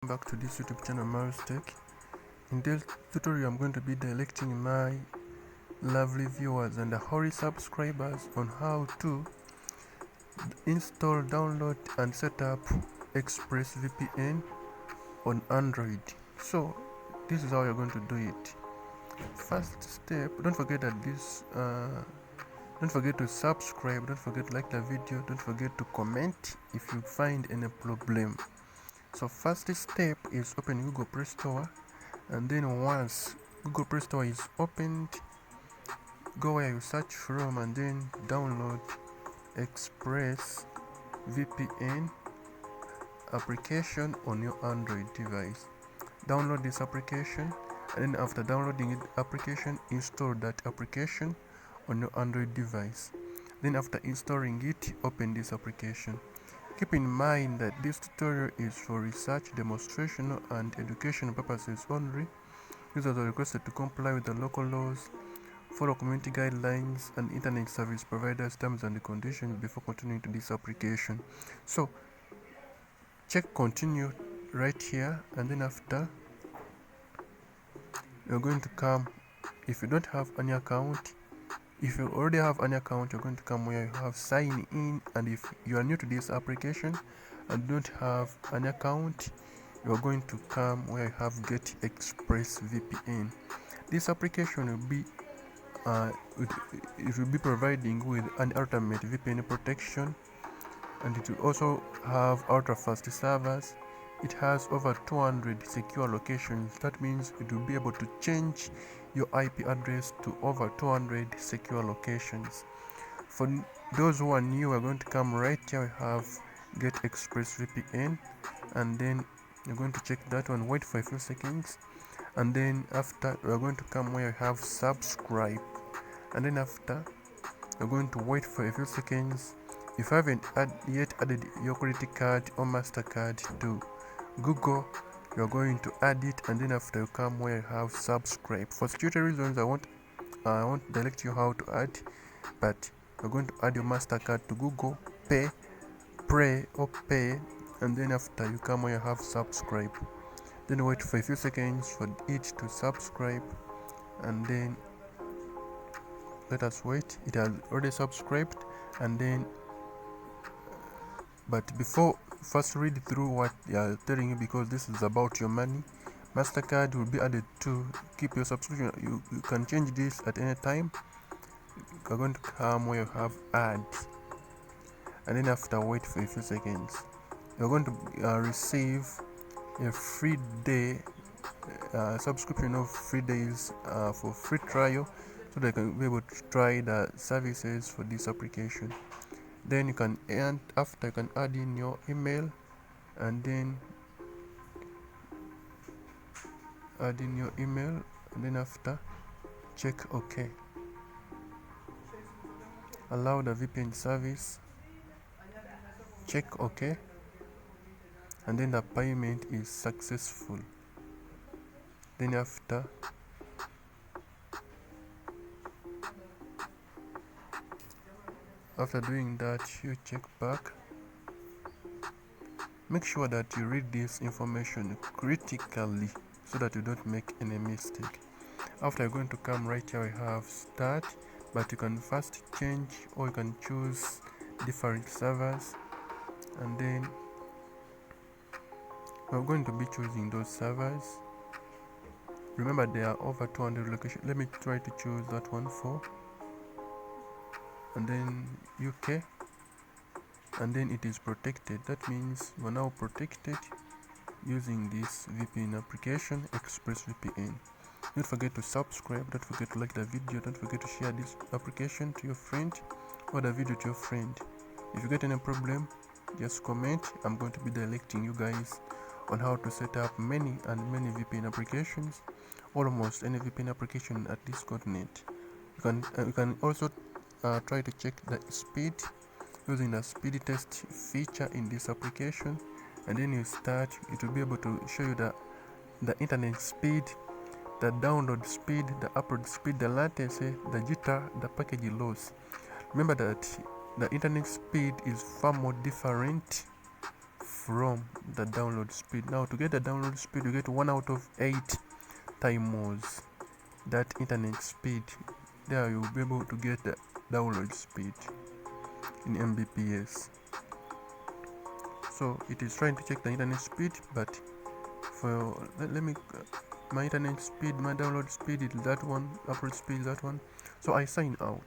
Back to this YouTube channel, Marius Tech. In this tutorial, I'm going to be directing my lovely viewers and the holy subscribers on how to install, download, and set up ExpressVPN on Android. So this is how you're going to do it. First step, don't forget to subscribe, don't forget to like the video, don't forget to comment if you find any problem. So first step is open Google Play Store, and then once Google Play Store is opened, go where you search from and then download ExpressVPN application on your Android device. Download this application, and then after downloading the application, install that application on your Android device. Then after installing it, open this application. Keep in mind that this tutorial is for research, demonstrational, and educational purposes only. Users are requested to comply with the local laws, follow community guidelines, and internet service providers' terms and conditions before continuing to this application. So, check continue right here, and then after, you're going to come. If you don't have any account, if you already have an account, you're going to come where you have sign in, and if you are new to this application and don't have an account, you're going to come where you have get ExpressVPN. This application will be it will be providing with an ultimate VPN protection, and it will also have ultra fast servers. It has over 200 secure locations. That means it will be able to change your IP address to over 200 secure locations. For those who are new, we're going to come right here. We have get ExpressVPN, and then you're going to check that one. Wait for a few seconds, and then after we're going to come where you have subscribe, and then after you're going to wait for a few seconds. If you haven't yet added your credit card or MasterCard to Google, you're going to add it, and then after you come where you have subscribe. For security reasons, I won't direct you how to add, but you're going to add your MasterCard to Google Pay, or Pay, and then after you come where you have subscribe. Then wait for a few seconds for it to subscribe, and then let us wait. It has already subscribed, and then but before, first read through what they are telling you, because this is about your money. MasterCard will be added to keep your subscription. You can change this at any time. You're going to come where you have add, and then after wait for a few seconds. You're going to receive a free day subscription of 3 days for free trial, so they can be able to try the services for this application. Then you can after you can add in your email, and then add in your email, and then after check OK. Allow the VPN service, check OK, and then the payment is successful. Then after doing that, you check back. Make sure that you read this information critically so that you don't make any mistake. After, you're going to come right here. We have start, but you can first change, or you can choose different servers, and then we're going to be choosing those servers. Remember, there are over 200 locations. Let me try to choose that one for, and then UK, and then it is protected. That means you are now protected using this VPN application, ExpressVPN. Don't forget to subscribe, don't forget to like the video, don't forget to share this application to your friend, or the video to your friend. If you get any problem, just comment. I'm going to be directing you guys on how to set up many VPN applications, almost any VPN application at this continent. You can also try to check the speed using the speed test feature in this application, and then you start. It will be able to show you the internet speed, the download speed, the upload speed, the latency, the jitter, the package loss. Remember that the internet speed is far more different from the download speed. Now to get the download speed, you get 1 out of 8 times that internet speed. There you'll be able to get the download speed in Mbps. So it is trying to check the internet speed, but for let me my internet speed, my download speed is that one, upload speed is that one. So I sign out.